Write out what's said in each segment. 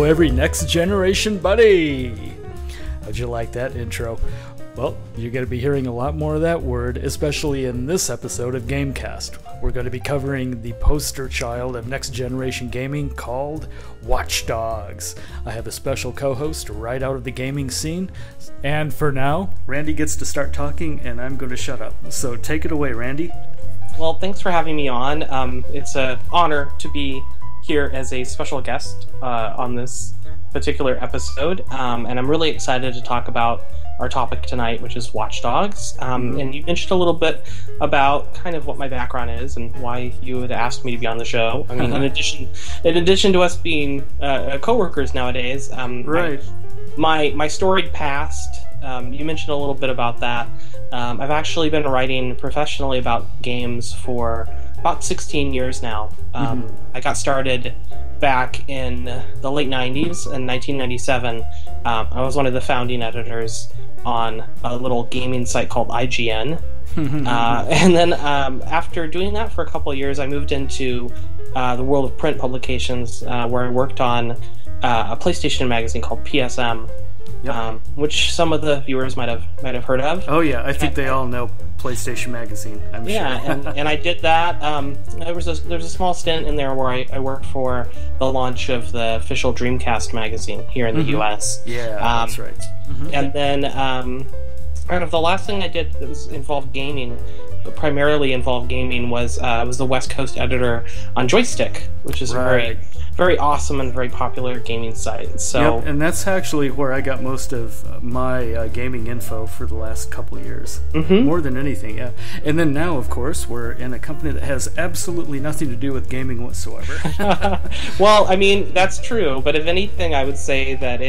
every next generation buddy! How'd you like that intro? Well, you're going to be hearing a lot more of that word, especially in this episode of Gamecast. We're going to be covering the poster child of next generation gaming called Watch Dogs. I have a special co-host right out of the gaming scene, and for now, Randy gets to start talking and I'm going to shut up. So take it away, Randy. Well, thanks for having me on. It's an honor to be here as a special guest on this particular episode, and I'm really excited to talk about our topic tonight, which is Watch Dogs. And you mentioned a little bit about kind of what my background is and why you had asked me to be on the show. I mean, in addition to us being co-workers nowadays, right. My storied past, you mentioned a little bit about that. I've actually been writing professionally about games for about 16 years now. I got started back in the late 90s, in 1997. I was one of the founding editors on a little gaming site called IGN. And then after doing that for a couple of years, I moved into the world of print publications, where I worked on a PlayStation magazine called PSM. Yep. Which some of the viewers might have heard of. Oh yeah, I think they all know PlayStation Magazine. I'm sure. and I did that. There was a small stint in there where I worked for the launch of the official Dreamcast magazine here in the U.S. Yeah, that's right. And then kind of the last thing I did that was involved gaming, but primarily involved gaming, was the West Coast editor on Joystick, which is a very awesome and very popular gaming site. So, yep, and that's actually where I got most of my gaming info for the last couple of years. More than anything, yeah. And then now, of course, we're in a company that has absolutely nothing to do with gaming whatsoever. Well, I mean, that's true, but if anything, I would say that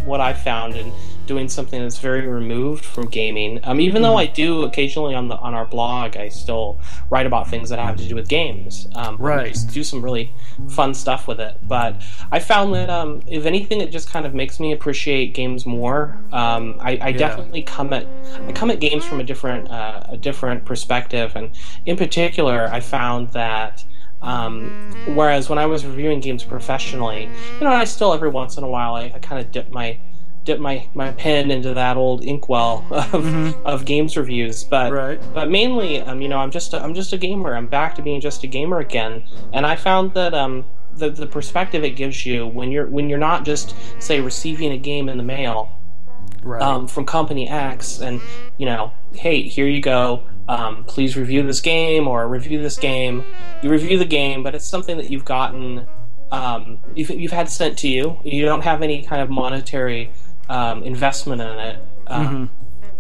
what I found in doing something that's very removed from gaming, even though I do occasionally on our blog, I still write about things that have to do with games. Right. Just do some really fun stuff with it. But I found that if anything, it just kind of makes me appreciate games more. I definitely come at games from a different perspective, and in particular, I found that whereas when I was reviewing games professionally, I still every once in a while I kind of dip my pen into that old inkwell of games reviews, but mainly, I'm just a gamer. I'm back to being just a gamer again, and I found that the perspective it gives you when you're not just, say, receiving a game in the mail from company X, and hey, here you go. Please review this game, or review this game. You review the game, but it's something that you've gotten, you've had sent to you. You don't have any kind of monetary investment in it.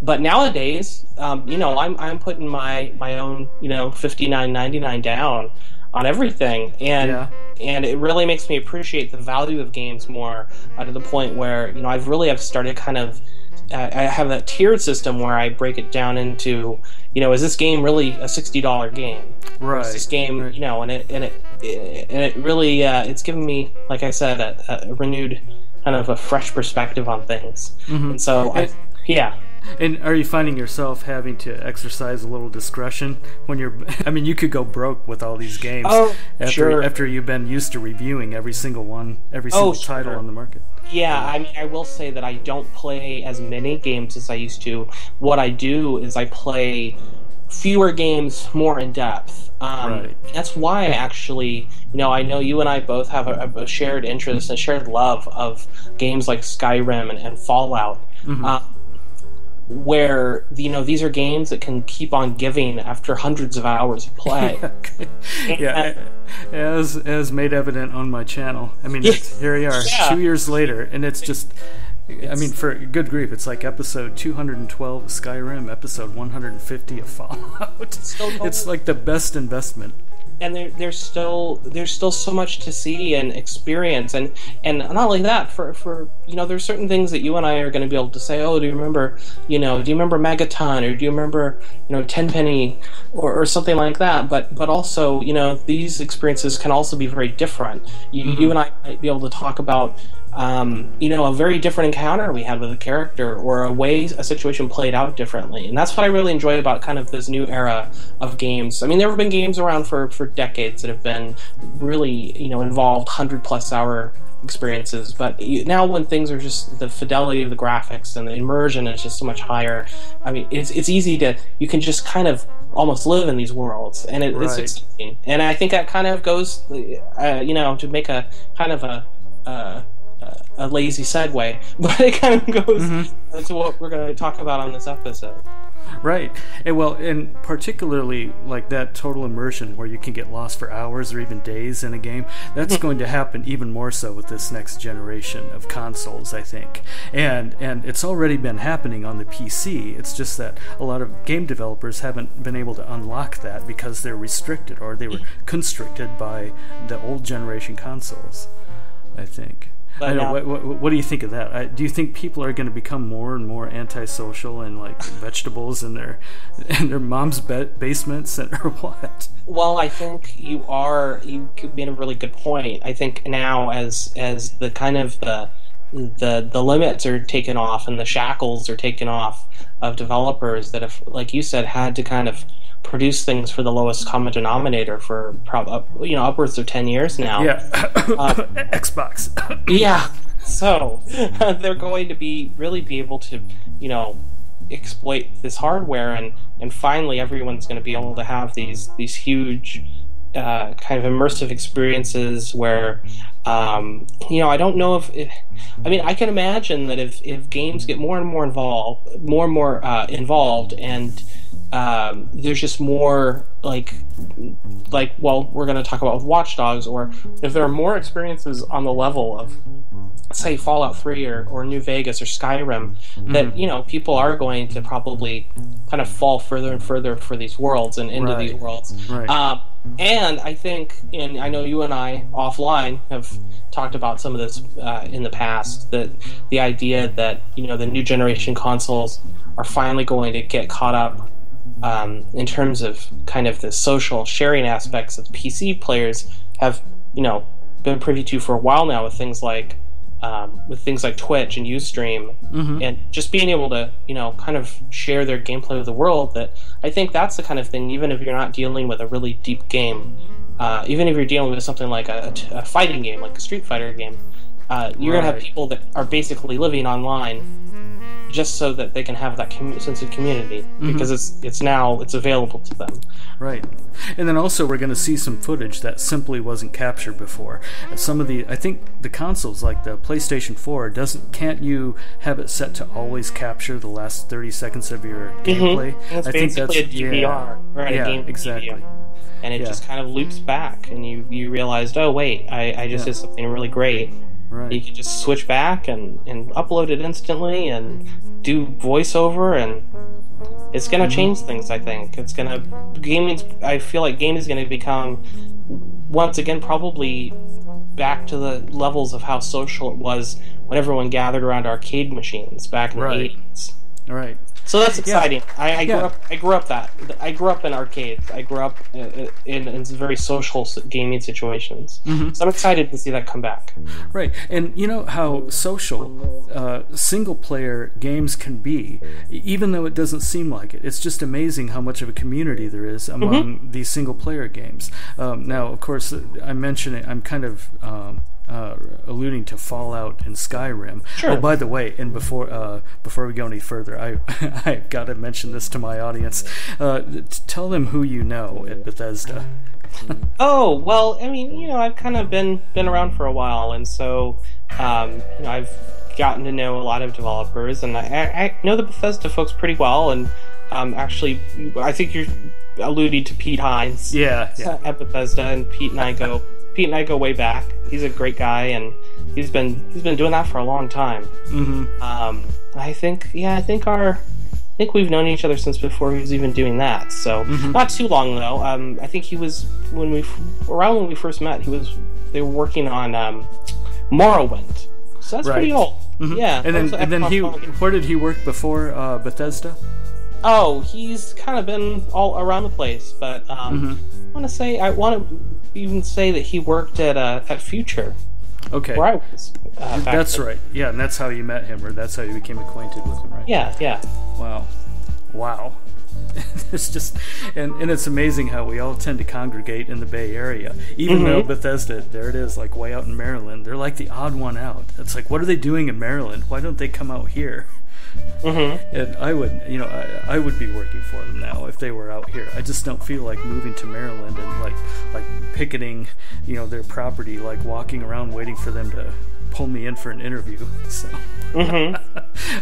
But nowadays, I'm putting my own $59.99 down on everything, and it really makes me appreciate the value of games more, to the point where I've started kind of I have that tiered system where I break it down into is this game really a $60 game? Right. Or is this game and it really it's given me, like I said, a renewed kind of a fresh perspective on things. And so, And are you finding yourself having to exercise a little discretion when you're... I mean, you could go broke with all these games after you've been used to reviewing every single title on the market. Yeah, I mean, I will say that I don't play as many games as I used to. What I do is I play fewer games more in depth. That's why I actually, I know you and I both have a shared interest and shared love of games like Skyrim and Fallout, where these are games that can keep on giving after hundreds of hours of play. As made evident on my channel. I mean, here we are, 2 years later, and it's just... I mean, for good grief, it's like episode 212 of Skyrim, episode 150 of Fallout. It's like the best investment. And there's still so much to see and experience, and not only that, for there's certain things that you and I are going to be able to say, oh, do you remember Megaton, or do you remember Tenpenny, or something like that, but also these experiences can also be very different. You and I might be able to talk about a very different encounter we had with a character, or a way a situation played out differently. And that's what I really enjoy about kind of this new era of games. I mean, there have been games around for decades that have been really, involved 100+ hour experiences. But now when things are just the fidelity of the graphics and the immersion is just so much higher, I mean, it's easy to, you can just kind of almost live in these worlds, and it's exciting. And I think that kind of goes, to make a kind of a lazy segue, but it kind of goes to what we're going to talk about on this episode. Right. And particularly like that total immersion where you can get lost for hours or even days in a game, that's going to happen even more so with this next generation of consoles, I think. And it's already been happening on the PC. It's just that a lot of game developers haven't been able to unlock that because they're restricted, or they were constricted by the old generation consoles, I think. I don't know, what do you think of that? Do you think people are going to become more and more antisocial and like vegetables in their mom's basements, or what? Well, I think you made a really good point. I think now as the kind of the limits are taken off and the shackles are taken off of developers that have, like you said, had to kind of produce things for the lowest common denominator for upwards of 10 years now. Yeah. Xbox. Yeah. So they're going to be able to, exploit this hardware, and finally everyone's going to be able to have these huge kind of immersive experiences where I don't know if I can imagine that if games get more and more involved, and there's just more like we're going to talk about with Watch Dogs, or if there are more experiences on the level of, say, Fallout 3 or New Vegas or Skyrim, that people are going to probably kind of fall further and further for these worlds and into these worlds. Right. And I think, and I know you and I offline have talked about some of this in the past, that the idea that the new generation consoles are finally going to get caught up in terms of kind of the social sharing aspects that PC players have been privy to for a while now, with things like Twitch and Ustream, and just being able to kind of share their gameplay with the world. That I think that's the kind of thing, even if you're not dealing with a really deep game, even if you're dealing with something like a fighting game, like a Street Fighter game, you're gonna have people that are basically living online just so that they can have that sense of community, because it's available to them. Right. And then also we're going to see some footage that simply wasn't captured before. Some of I think the consoles, like the PlayStation 4, can't you have it set to always capture the last 30 seconds of your gameplay? It's basically a DVR, right? Yeah, a game exactly. DVR. And it just kind of loops back, and you realized, oh wait, I just did something really great. Right. You can just switch back and upload it instantly and do voiceover, and it's going to change things. I think it's going to I feel like gaming is going to become once again probably back to the levels of how social it was when everyone gathered around arcade machines back in the 80s. Right. So that's exciting. Yeah. I grew up in arcades. I grew up in very social gaming situations. So I'm excited to see that come back. Right, and you know how social single-player games can be, even though it doesn't seem like it. It's just amazing how much of a community there is among these single-player games. Now, of course, I'm kind of alluding to Fallout and Skyrim. Sure. Oh, by the way, and before we go any further, I've got to mention this to my audience. Tell them who you know at Bethesda. Oh, well, I mean, I've kind of been around for a while, and so I've gotten to know a lot of developers, and I know the Bethesda folks pretty well, and actually, I think you're alluding to Pete Hines at Bethesda, and Pete and I go way back. He's a great guy, and he's been doing that for a long time. I think we've known each other since before he was even doing that. So not too long though. I think he was when we first met. They were working on Morrowind. So that's pretty old. Yeah. And then where did he work before Bethesda? Oh, he's kind of been all around the place, but I want to even say that he worked at Future. Okay. Where I was. That's right. Yeah, and that's how you met him, or that's how you became acquainted with him, right? Yeah. Wow. It's just, and it's amazing how we all tend to congregate in the Bay Area, even though Bethesda, there it is, like way out in Maryland, they're like the odd one out. It's like, what are they doing in Maryland? Why don't they come out here? And I would, I would be working for them now if they were out here. I just don't feel like moving to Maryland and like picketing, their property, like walking around waiting for them to pull me in for an interview. So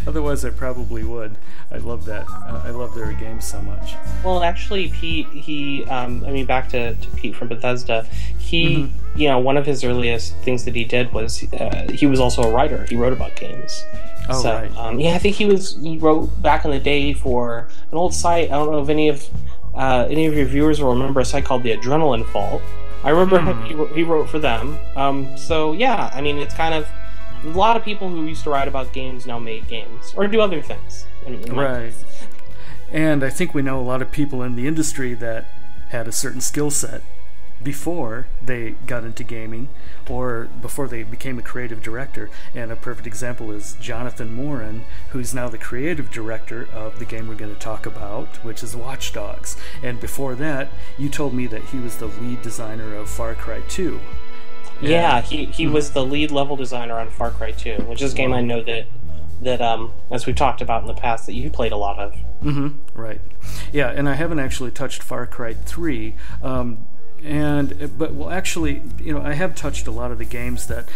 otherwise I probably would. I love that. I love their games so much. Well, actually, Pete, back to Pete from Bethesda, he, one of his earliest things that he did was he was also a writer. He wrote about games. Oh, so, right. I think he wrote back in the day for an old site. I don't know if any of your viewers will remember a site called the Adrenaline Fault. I remember he wrote for them. It's kind of a lot of people who used to write about games now make games or do other things. Right. And I think we know a lot of people in the industry that had a certain skill set before they got into gaming or before they became a creative director. And a perfect example is Jonathan Morin, who's now the creative director of the game we're going to talk about, which is Watch Dogs. And before that, you told me that he was the lead designer of Far Cry 2. Yeah, he was the lead level designer on Far Cry 2, which is a game I know that as we've talked about in the past, that you played a lot of. Right. Yeah, and I haven't actually touched Far Cry 3, actually, I have touched a lot of the games that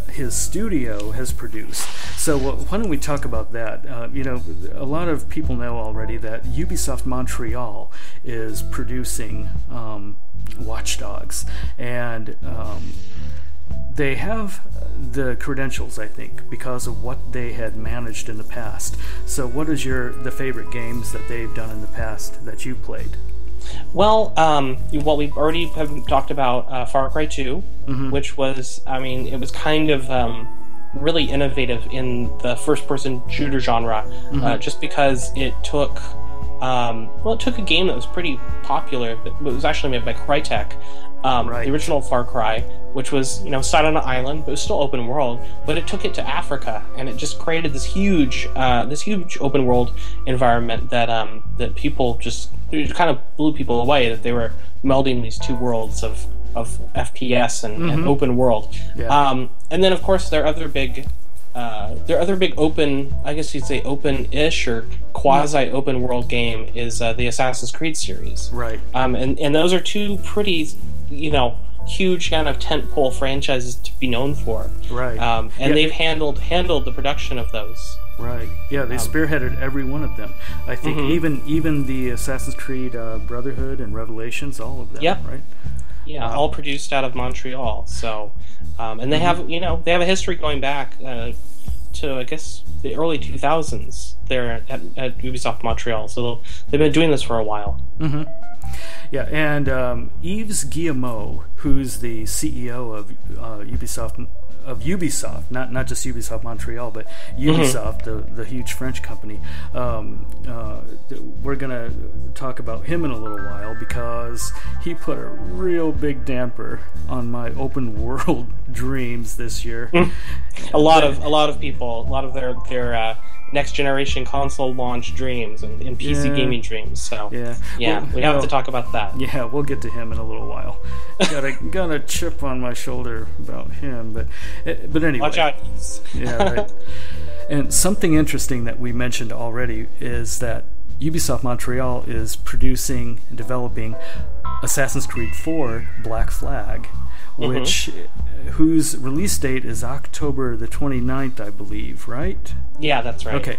his studio has produced. So why don't we talk about that? A lot of people know already that Ubisoft Montreal is producing Watch Dogs, and they have the credentials, I think, because of what they had managed in the past. So what is the favorite games that they've done in the past that you've played? Well, we've already have talked about Far Cry 2, which was, it was kind of really innovative in the first-person shooter genre, just because it took a game that was pretty popular, but it was actually made by Crytek, the original Far Cry, which was, set on an island, but it was still open world, but it took it to Africa, and it just created this huge open world environment that people it kind of blew people away, that they were melding these two worlds of FPS and open world. Yeah. And then, of course, their other big open, I guess you'd say open-ish or quasi-open world game is the Assassin's Creed series. Right. And those are two pretty, huge kind of tentpole franchises to be known for. Right. They've handled the production of those. Right. Yeah, they spearheaded every one of them. I think even the Assassin's Creed Brotherhood and Revelations, all of them. Yep. Right. Yeah, all produced out of Montreal. So, and they have a history going back to, I guess, the early 2000s there at Ubisoft Montreal. So they've been doing this for a while. Yeah, and Yves Guillemot, who's the CEO of Ubisoft, not just Ubisoft Montreal, but Ubisoft, the huge French company. We're going to talk about him in a little while because he put a real big damper on my open world dreams this year. A lot of people, a lot of their next generation console launch dreams and PC gaming dreams. So we have to talk about that. Yeah, we'll get to him in a little while. Got a chip on my shoulder about him, but anyway. Watch out. Yeah, right. And something interesting that we mentioned already is that Ubisoft Montreal is producing and developing Assassin's Creed 4 Black Flag, whose release date is October the 29th, I believe, right? Yeah, that's right. Okay.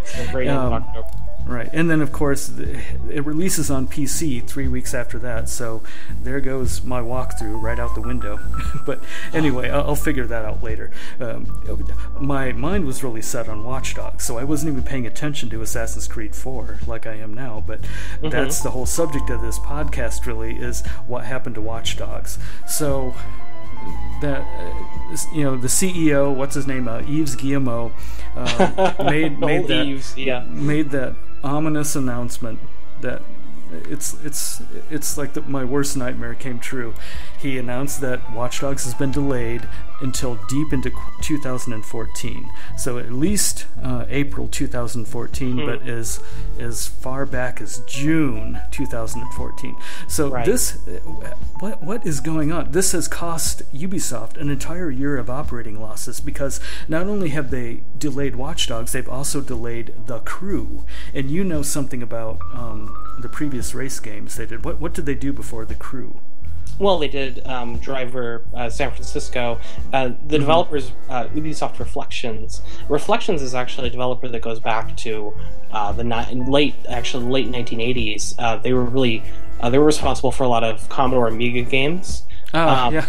October. Right, and then of course it releases on PC 3 weeks after that, so there goes my walkthrough right out the window. But anyway, I'll figure that out later. My mind was really set on Watch Dogs, so I wasn't even paying attention to Assassin's Creed 4 like I am now, but that's the whole subject of this podcast really, is what happened to Watch Dogs. So that the CEO, what's his name, Yves Guillemot, made that ominous announcement that it's like my worst nightmare came true. He announced that Watch Dogs has been delayed until deep into 2014. So at least April 2014, but as far back as June 2014. So this, what is going on? This has cost Ubisoft an entire year of operating losses, because not only have they delayed Watch Dogs, they've also delayed The Crew. And you know something about the previous race games they did. What did they do before The Crew? Well, they did Driver San Francisco. The developers, Ubisoft Reflections. Reflections is actually a developer that goes back to the late 1980s. They were responsible for a lot of Commodore Amiga games. Under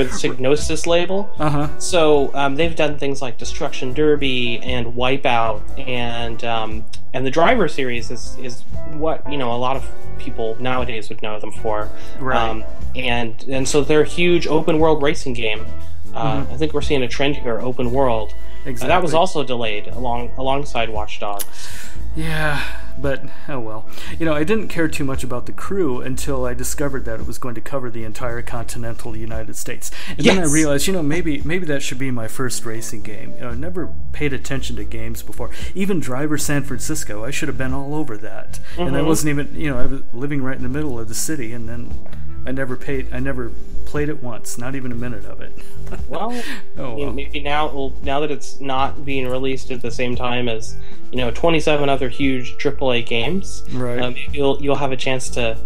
the Psygnosis label. So they've done things like Destruction Derby and Wipeout, and the Driver series is what a lot of people nowadays would know them for. Right. And so they're a huge open world racing game. I think we're seeing a trend here, open world. Exactly. That was also delayed alongside Watch Dogs. Yeah, but oh well. I didn't care too much about The Crew until I discovered that it was going to cover the entire continental United States. And then I realized, maybe that should be my first racing game. I never paid attention to games before. Even Driver San Francisco, I should have been all over that. And I wasn't even, I was living right in the middle of the city, and then I never played it once, not even a minute of it. Well, maybe now that it's not being released at the same time as 27 other huge AAA games, right? Maybe you'll have a chance to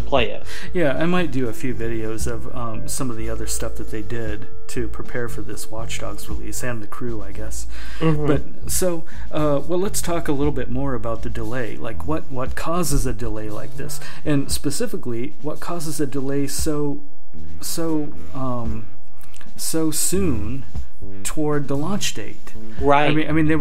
play it. Yeah, I might do a few videos of some of the other stuff that they did to prepare for this Watch Dogs release, and The Crew, I guess. But so, let's talk a little bit more about the delay. Like, what causes a delay like this, and specifically, what causes a delay so soon toward the launch date. Right. I mean, they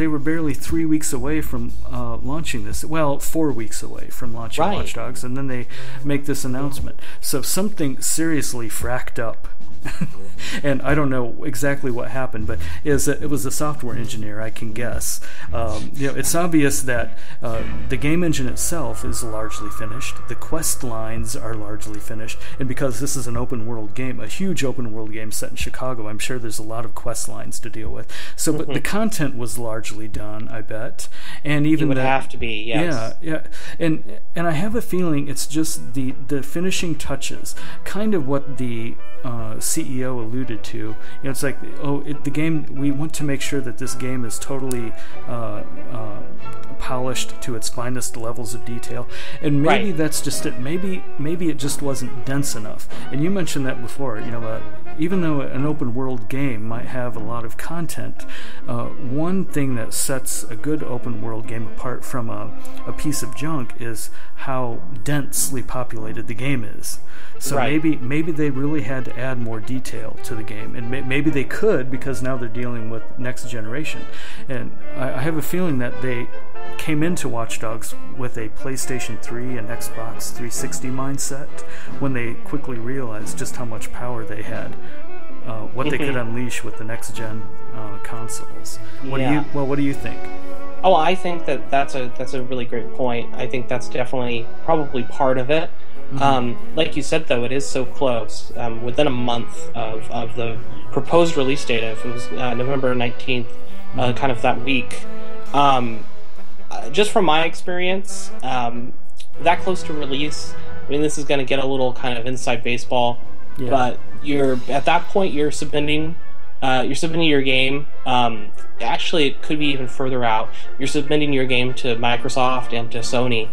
were barely 3 weeks away from launching this. Well, 4 weeks away from launching Watch Dogs, and then they make this announcement. So something seriously fracked up. And I don't know exactly what happened, but it was a software engineer, I can guess. It's obvious that the game engine itself is largely finished. The quest lines are largely finished, and because this is an open world game, a huge open world game set in Chicago, I'm sure there's a lot of quest lines to deal with. So, but the content was largely done, I bet, and even it would have to be, yes. Yeah, and I have a feeling it's just the finishing touches, kind of what the CEO alluded to. It's like, the game, we want to make sure that this game is totally polished to its finest levels of detail, and maybe that's just it. Maybe it just wasn't dense enough. And you mentioned that before. Even though an open world game might have a lot of content, one thing that sets a good open world game apart from a piece of junk is how densely populated the game is. So maybe they really had to add more detail to the game, and maybe they could, because now they're dealing with next generation. And I have a feeling that they came into Watch Dogs with a PlayStation 3 and Xbox 360 mindset when they quickly realized just how much power they had, what they could unleash with the next gen consoles. What do you think? Oh, I think that's a really great point. I think that's definitely probably part of it. Like you said, though, it is so close. Within a month of the proposed release date, if it was November 19th, kind of that week. Just from my experience, that close to release, I mean, this is going to get a little kind of inside baseball, but at that point you're submitting your game. Actually, it could be even further out. You're submitting your game to Microsoft and to Sony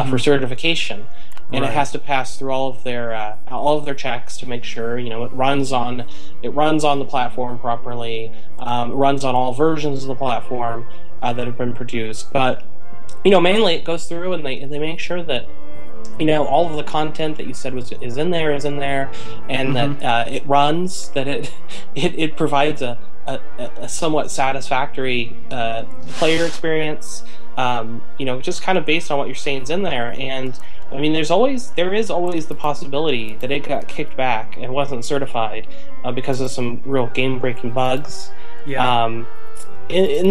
for certification. And it has to pass through all of their checks to make sure it runs on the platform properly, it runs on all versions of the platform that have been produced. But mainly it goes through and they make sure that all of the content that you said is in there, and that it runs, that it provides a somewhat satisfactory player experience. Just kind of based on what you're saying is in there. And I mean, there is always the possibility that it got kicked back and wasn't certified because of some real game-breaking bugs. in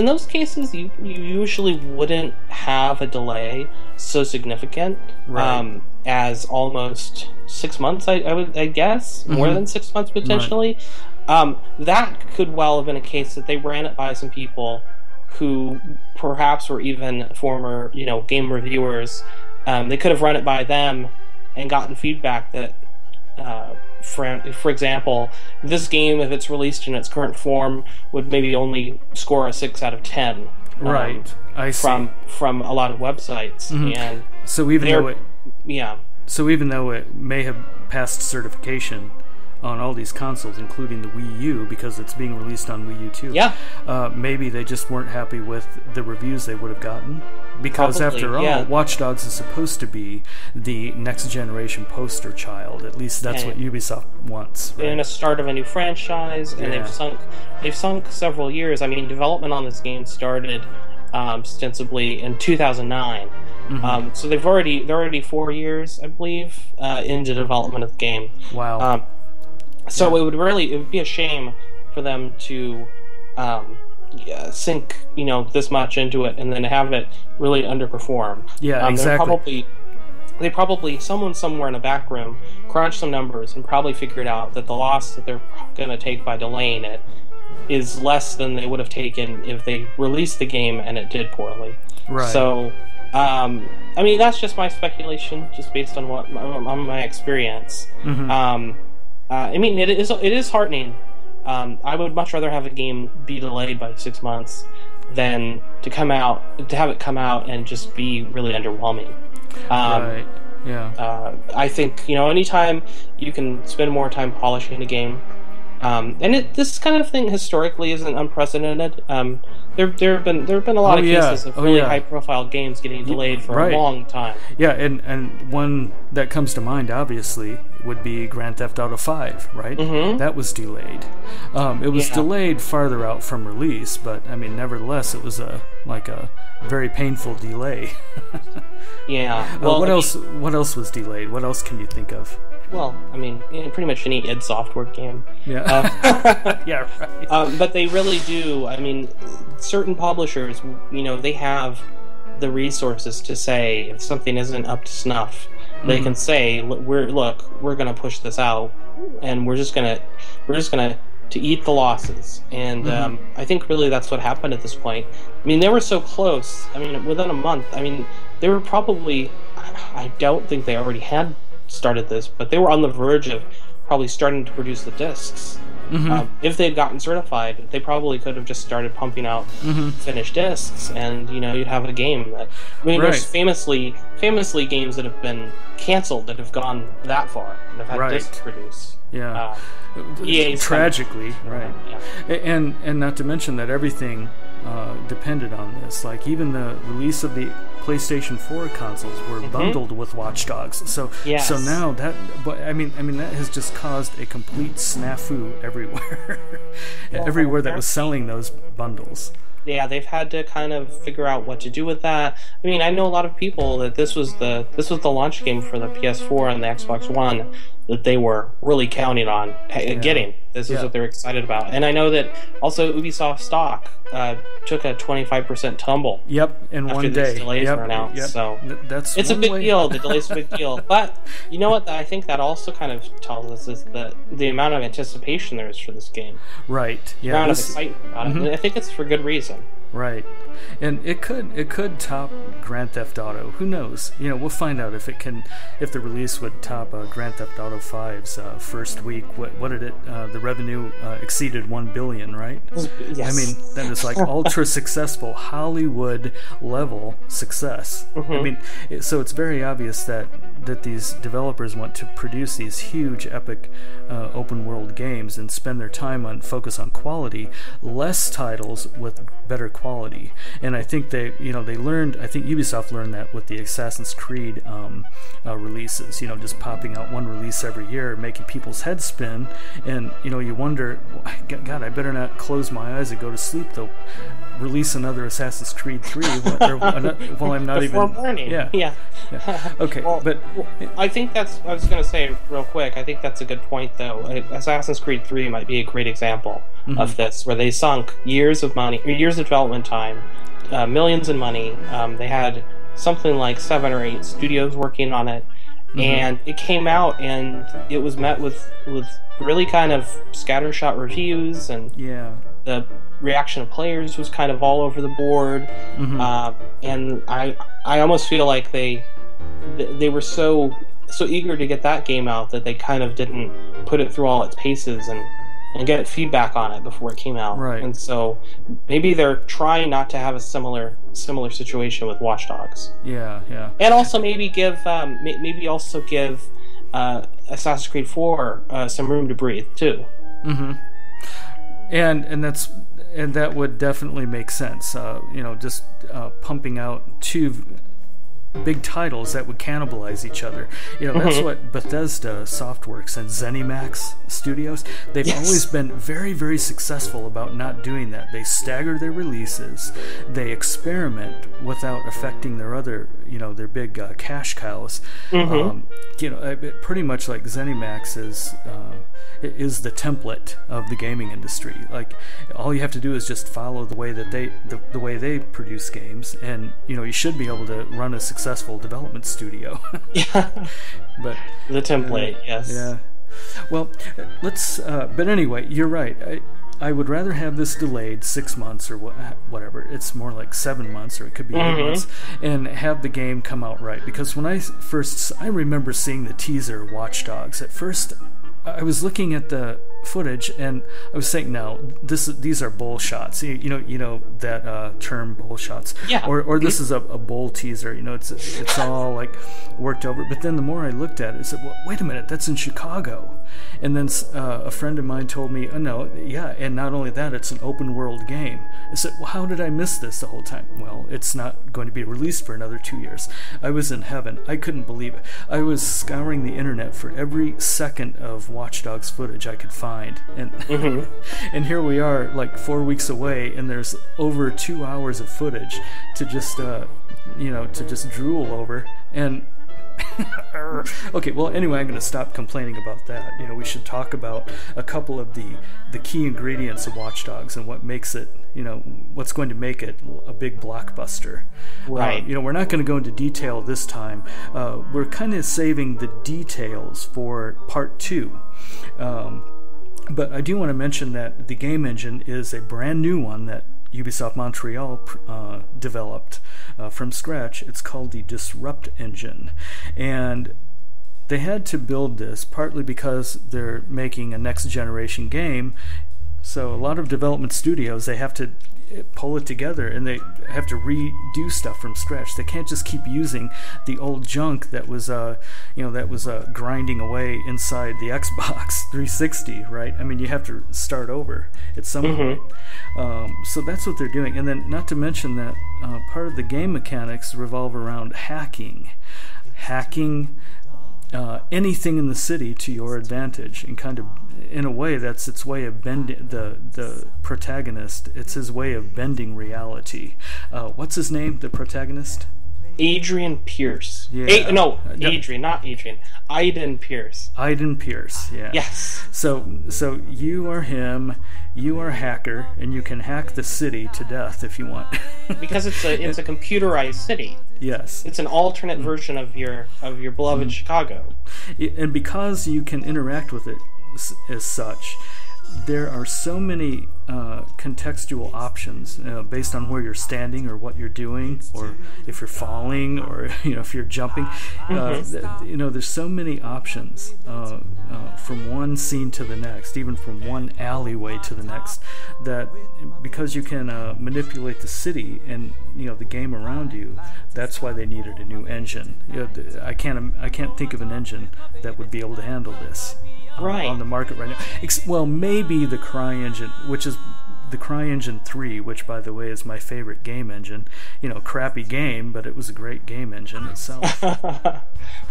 those cases, you usually wouldn't have a delay so significant, right. As almost 6 months. I guess more than 6 months potentially. Right. That could well have been a case that they ran it by some people who perhaps were even former, game reviewers. They could have run it by them and gotten feedback that, for example, this game, if it's released in its current form, would maybe only score a 6 out of 10. Right, I see. From a lot of websites, and so even though it may have passed certification on all these consoles, including the Wii U, because it's being released on Wii U too. Yeah. Maybe they just weren't happy with the reviews they would have gotten. Because probably, after all, Watch Dogs is supposed to be the next generation poster child. At least that's what Ubisoft wants. Right? And a start of a new franchise, and they've sunk several years. I mean, development on this game started ostensibly in 2009. So they're already 4 years, I believe, into development of the game. Wow. So it would be a shame for them to sink this much into it and then have it really underperform. Yeah, exactly. They probably someone somewhere in a back room crunched some numbers and probably figured out that the loss that they're going to take by delaying it is less than they would have taken if they released the game and it did poorly. Right. So, I mean, that's just my speculation, just based on on my experience. I mean, it is heartening. I would much rather have a game be delayed by 6 months than to have it come out and just be really underwhelming. Right. Yeah. I think anytime you can spend more time polishing a game, and this kind of thing historically isn't unprecedented. There have been a lot of cases of really high-profile games getting delayed for a long time. Yeah, and one that comes to mind, obviously, would be Grand Theft Auto 5, right? That was delayed. It was delayed farther out from release, but I mean, nevertheless, it was a very painful delay. Yeah. Well, what else was delayed? What else can you think of? Well, I mean, pretty much any id Software game. Yeah. Yeah, right. But they really do. I mean, certain publishers, they have the resources to say if something isn't up to snuff. They can say, we're going to push this out, and we're just gonna to eat the losses. And I think really that's what happened at this point. I mean, they were so close. I mean, within a month. I mean, they were probably. I don't think they already had started this, but they were on the verge of probably starting to produce the discs. If they had gotten certified, they probably could have just started pumping out finished discs, and you'd have a game that. I mean, there's famously games that have been canceled that have gone that far and have had discs produced. Yeah. Tragically, right? Yeah. And not to mention that everything depended on this. Like even the release of the PlayStation 4 consoles were bundled with Watch Dogs. So now that, but I mean that has just caused a complete snafu everywhere. Everywhere that was selling those bundles. Yeah, they've had to kind of figure out what to do with that. I mean, I know a lot of people that this was the launch game for the PS4 and the Xbox One that they were really counting on getting. This is what they're excited about. And I know that also Ubisoft stock took a 25% tumble. Yep, in one day. These delays were announced. So it's a big deal. The delay's a big deal. But you know what? I think that also kind of tells us is the amount of anticipation there is for this game. Right. Yeah. The amount of excitement about it. And I think it's for good reason. Right. And it could top Grand Theft Auto. Who knows? We'll find out if the release would top Grand Theft Auto 5's first week. What did it? The revenue exceeded $1 billion, right? Yes. I mean, that is like ultra successful Hollywood level success. I mean, so it's very obvious that these developers want to produce these huge, epic, open world games and spend their time on focus on quality, less titles with better quality. And I think they learned. I think Ubisoft learned that with the Assassin's Creed releases. Just popping out one release every year, making people's heads spin, and you wonder, God, I better not close my eyes and go to sleep though. release another Assassin's Creed 3 while I'm not before even... morning. Yeah. Okay, well, but... I think that's... I was going to say real quick, I think that's a good point, though. Assassin's Creed 3 might be a great example of this, where they sunk years of development time, millions in money. They had something like 7 or 8 studios working on it, and it came out, and it was met with really kind of scattershot reviews, and the reaction of players was kind of all over the board. And I almost feel like they were so eager to get that game out that they kind of didn't put it through all its paces and get feedback on it before it came out. Right. And so maybe they're trying not to have a similar situation with Watch Dogs. Yeah. And also maybe give Assassin's Creed 4 some room to breathe too. And that would definitely make sense. Just pumping out 2 big titles that would cannibalize each other. That's what Bethesda Softworks and ZeniMax Studios, they've always been very, very successful about not doing that. They stagger their releases. They experiment without affecting their other, their big cash cows. Pretty much like ZeniMax is the template of the gaming industry. Like, all you have to do is just follow the way that the way they produce games, and you should be able to run a successful development studio. But the template, yes. Yeah. Well, let's. But anyway, you're right. I would rather have this delayed 6 months or whatever. It's more like 7 months, or it could be 8 months, and have the game come out right. Because when I remember seeing the teaser Watch Dogs. At first, I was looking at the footage and I was saying, no, these are bull shots. You know that term, bull shots. Yeah. Or this is a bull teaser. It's all like worked over. But then the more I looked at it, I said, well, wait a minute, that's in Chicago. And then a friend of mine told me, and not only that, it's an open world game. I said, well, how did I miss this the whole time? Well, it's not going to be released for another 2 years. I was in heaven. I couldn't believe it. I was scouring the internet for every second of Watch Dogs footage I could find, and and here we are, like 4 weeks away, and there's over 2 hours of footage to just drool over. And okay, well, anyway, I'm going to stop complaining about that. We should talk about a couple of the key ingredients of Watch Dogs and what makes it, what's going to make it a big blockbuster. Right. We're not going to go into detail this time. We're kind of saving the details for part 2. But I do want to mention that the game engine is a brand new one that Ubisoft Montreal developed from scratch. It's called the Disrupt engine, and they had to build this partly because they're making a next generation game, so a lot of development studios, they have to pull it together and they have to redo stuff from scratch. They can't just keep using the old junk that was grinding away inside the Xbox 360, right? I mean, you have to start over at some point. So that's what they're doing. And then, not to mention that part of the game mechanics revolve around hacking anything in the city to your advantage, and kind of, in a way, that's its way of bending the protagonist. It's his way of bending reality. What's his name, the protagonist? Adrian Pierce. Yeah. Adrian, not Adrian. Aiden Pierce. Aiden Pierce, yeah. Yes. So you are him, you are a hacker, and you can hack the city to death if you want. Because it's a computerized city. Yes. It's an alternate version of your beloved Chicago. And because you can interact with it as such, there are so many contextual options based on where you're standing or what you're doing, or if you're falling, or if you're jumping. There's so many options from one scene to the next, even from one alleyway to the next, that because you can manipulate the city and the game around you, that's why they needed a new engine. I can't think of an engine that would be able to handle this. On the market right now. Well, maybe the CryEngine, which is the CryEngine 3, which, by the way, is my favorite game engine. Crappy game, but it was a great game engine itself.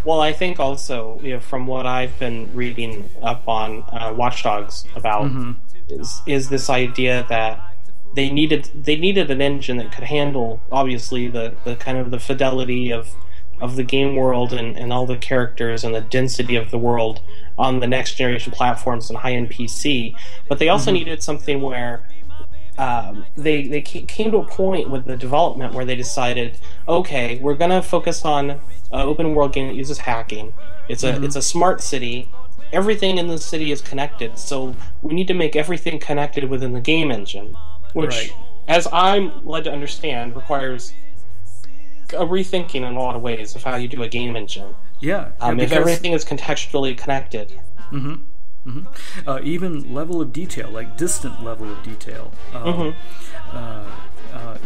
Well, I think also, from what I've been reading up on Watch Dogs about, is this idea that they needed an engine that could handle, obviously, the kind of the fidelity of the game world and all the characters and the density of the world on the next generation platforms and high-end PC. But they also needed something where they came to a point with the development where they decided, okay, we're going to focus on an open world game that uses hacking. It's a smart city. Everything in the city is connected, so we need to make everything connected within the game engine, which, as I'm led to understand, requires a rethinking in a lot of ways of how you do a game engine. Yeah. If everything is contextually connected. Even level of detail, like distant level of detail,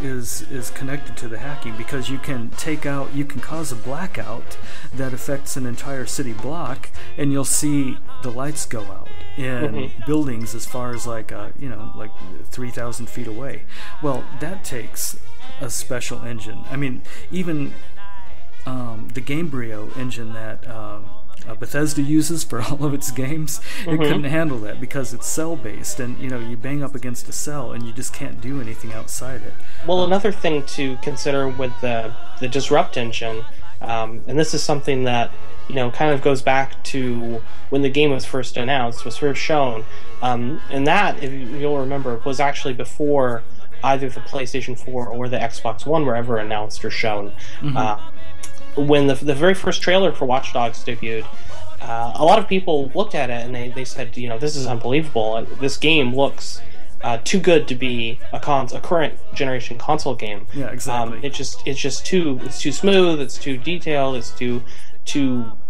is connected to the hacking, because you can cause a blackout that affects an entire city block, and you'll see the lights go out in buildings as far as like 3,000 feet away. Well, that takes a special engine. I mean, even the Gamebryo engine that Bethesda uses for all of its games, it couldn't handle that, because it's cell-based, and you bang up against a cell and you just can't do anything outside it. Well, another thing to consider with the Disrupt engine, and this is something that kind of goes back to when the game was first announced, was first shown, and that, if you'll remember, was actually before either the PlayStation 4 or the Xbox One were ever announced or shown. When the very first trailer for Watch Dogs debuted, a lot of people looked at it and they said, this is unbelievable. This game looks too good to be a current generation console game. Yeah, exactly. It's just too smooth. It's too detailed. It's too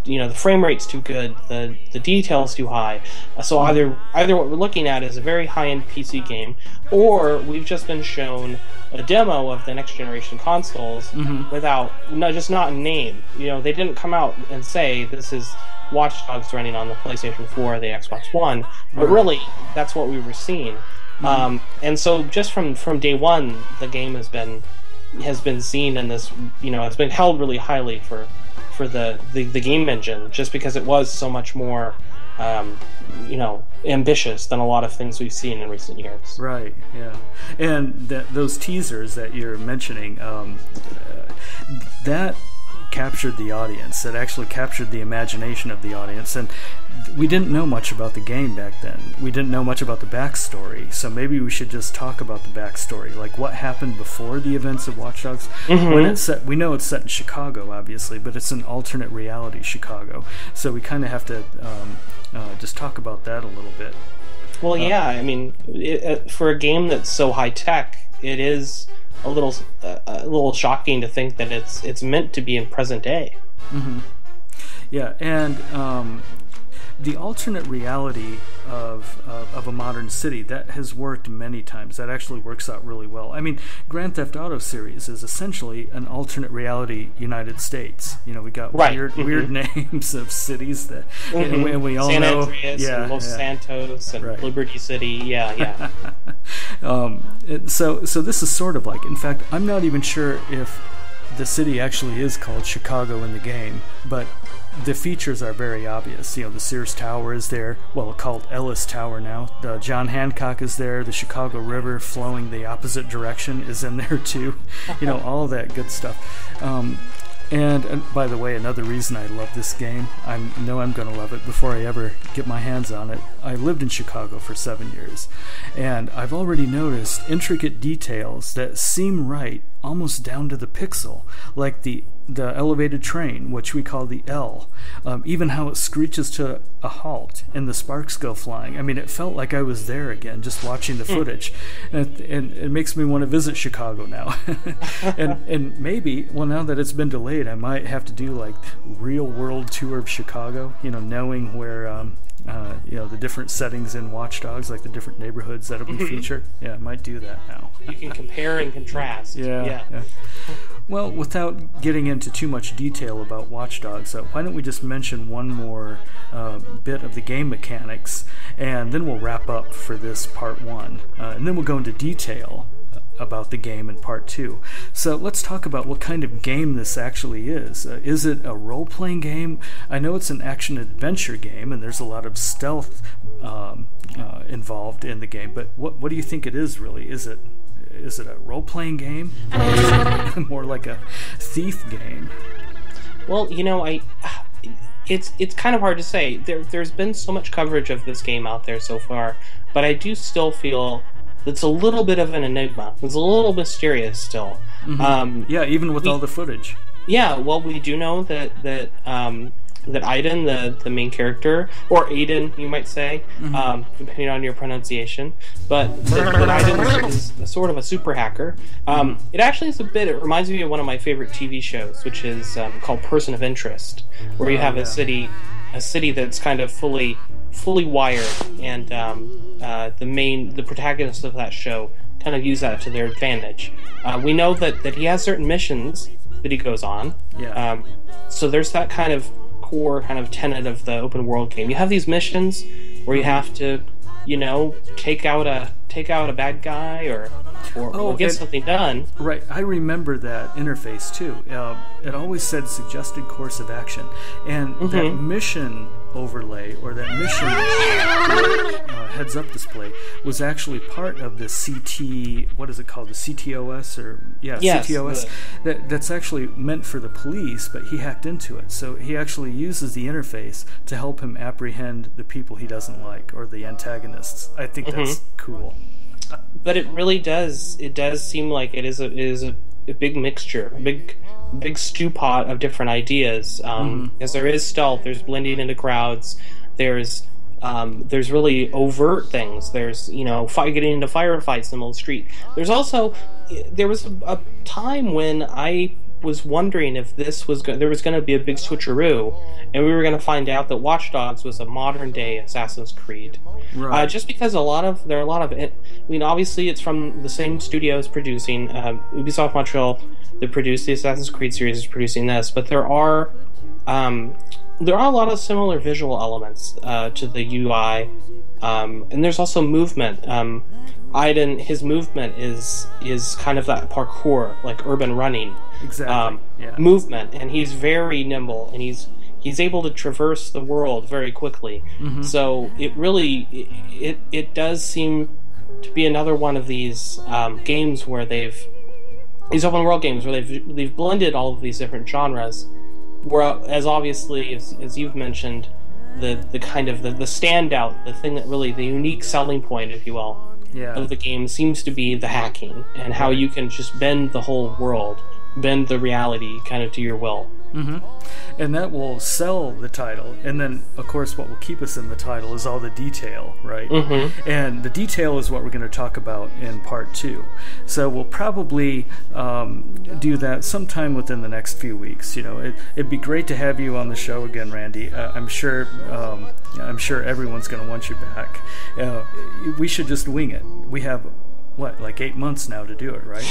the frame rate's too good. The detail's too high. So either what we're looking at is a very high-end PC game, or we've just been shown a demo of the next generation consoles without not a name. They didn't come out and say this is Watch Dogs running on the PlayStation 4 or the Xbox One, but really that's what we were seeing. And so just from day one, the game has been seen in this. It's been held really highly for the game engine, just because it was so much more ambitious than a lot of things we've seen in recent years. Right, yeah. And those teasers that you're mentioning, that captured the audience. That actually captured the imagination of the audience. And we didn't know much about the game back then. We didn't know much about the backstory. So maybe we should just talk about the backstory, like what happened before the events of Watch Dogs. When it's set, we know it's set in Chicago, obviously, but it's an alternate reality Chicago. So we kind of have to just talk about that a little bit. Well, yeah. I mean, for a game that's so high tech, it is a little shocking to think that it's meant to be in present day. Yeah, and the alternate reality of a modern city, that has worked many times. That actually works out really well. I mean, Grand Theft Auto series is essentially an alternate reality United States. We got weird names of cities that and we all San know. Andreas and Los Santos and Liberty City. So this is sort of like, in fact, I'm not even sure if the city actually is called Chicago in the game, but the features are very obvious. The Sears Tower is there, called Ellis Tower now. John Hancock is there. The Chicago River flowing the opposite direction is in there too. All that good stuff. And by the way, another reason I love this game, I know I'm going to love it before I ever get my hands on it. I lived in Chicago for 7 years, and I've already noticed intricate details that seem right almost down to the pixel, like the elevated train, which we call the L, even how it screeches to a halt and the sparks go flying. I mean, it felt like I was there again just watching the footage, and it makes me want to visit Chicago now. and maybe, now that it's been delayed, I might have to do like real world tour of Chicago, knowing where the different settings in Watch Dogs, like the different neighborhoods that'll be featured. Yeah, I might do that now. You can compare and contrast. Yeah. Well, without getting into too much detail about Watch Dogs, why don't we just mention one more bit of the game mechanics, and then we'll wrap up for this part one. And then we'll go into detail about the game in part two. So let's talk about what kind of game this actually is. Is it a role-playing game? I know it's an action-adventure game, and there's a lot of stealth involved in the game, but what do you think it is really? Is is it a role-playing game? Or is it more like a thief game? Well, it's kind of hard to say. There's been so much coverage of this game out there so far, but I do still feel it's a little bit of an enigma. It's a little mysterious still. Mm-hmm. Even with all the footage. Yeah, well, we do know that Aiden, the main character, or Aiden, you might say, depending on your pronunciation, but that Aiden is sort of a super hacker. It actually is it reminds me of one of my favorite TV shows, which is called Person of Interest, where you have a city that's kind of fully wired, and the protagonists of that show kind of use that to their advantage. We know that he has certain missions that he goes on. Yeah. So there's that kind of core kind of tenet of the open world game. You have these missions where you have to, take out a bad guy or get something done. Right, I remember that interface too. It always said suggested course of action, and that mission overlay or that mission heads up display was actually part of the what is it called, the CTOS CTOS that's actually meant for the police, but he hacked into it, so he actually uses the interface to help him apprehend the people he doesn't like or the antagonists. I think that's cool. But it really does. It does seem like it is a big mixture, big stew pot of different ideas. Because there is stealth, there's blending into crowds, there's really overt things. There's getting into firefights in the middle of the street. There was a time when I was wondering if there was going to be a big switcheroo, and we were going to find out that Watch Dogs was a modern day Assassin's Creed. Right. Just because obviously it's from the same studios producing Ubisoft Montreal that produced the Assassin's Creed series is producing this, but there are a lot of similar visual elements to the UI, and there's also movement. Aiden, his movement is kind of that parkour, like urban running movement, and he's very nimble, and he's able to traverse the world very quickly. So it really it does seem to be another one of these games where these open world games where they've blended all of these different genres. Whereas obviously, as you've mentioned, the kind of the standout, the thing that really the unique selling point, if you will, of the game seems to be the hacking and how you can just bend the whole world, bend the reality kind of to your will. And that will sell the title, and then of course what will keep us in the title is all the detail, right? And the detail is what we're going to talk about in part 2, so we'll probably do that sometime within the next few weeks. It'd be great to have you on the show again, Randy. I'm sure everyone's going to want you back. We should just wing it. We have like 8 months now to do it, right?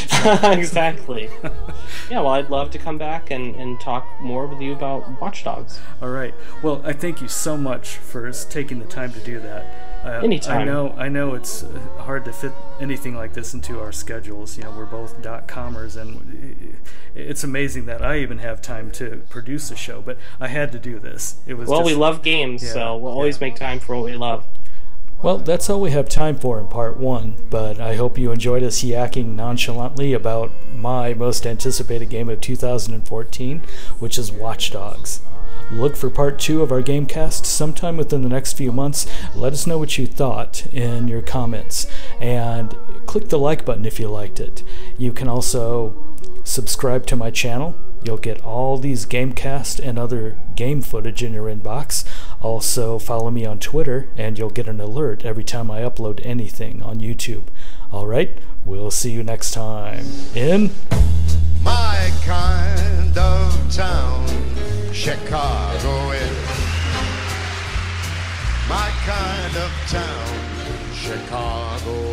Exactly. Yeah, well, I'd love to come back and talk more with you about Watch Dogs. All right. Well, I thank you so much for taking the time to do that. Anytime. I know it's hard to fit anything like this into our schedules. We're both .commers, and it's amazing that I even have time to produce a show, but I had to do this. We love games, so we'll always make time for what we love. Well, that's all we have time for in part 1, but I hope you enjoyed us yakking nonchalantly about my most anticipated game of 2014, which is Watch Dogs. Look for part 2 of our Gamecast sometime within the next few months. Let us know what you thought in your comments, and click the like button if you liked it. You can also subscribe to my channel. You'll get all these Gamecast and other game footage in your inbox. Also, follow me on Twitter, and you'll get an alert every time I upload anything on YouTube. Alright, we'll see you next time in my kind of town, Chicago is my kind of town, Chicago.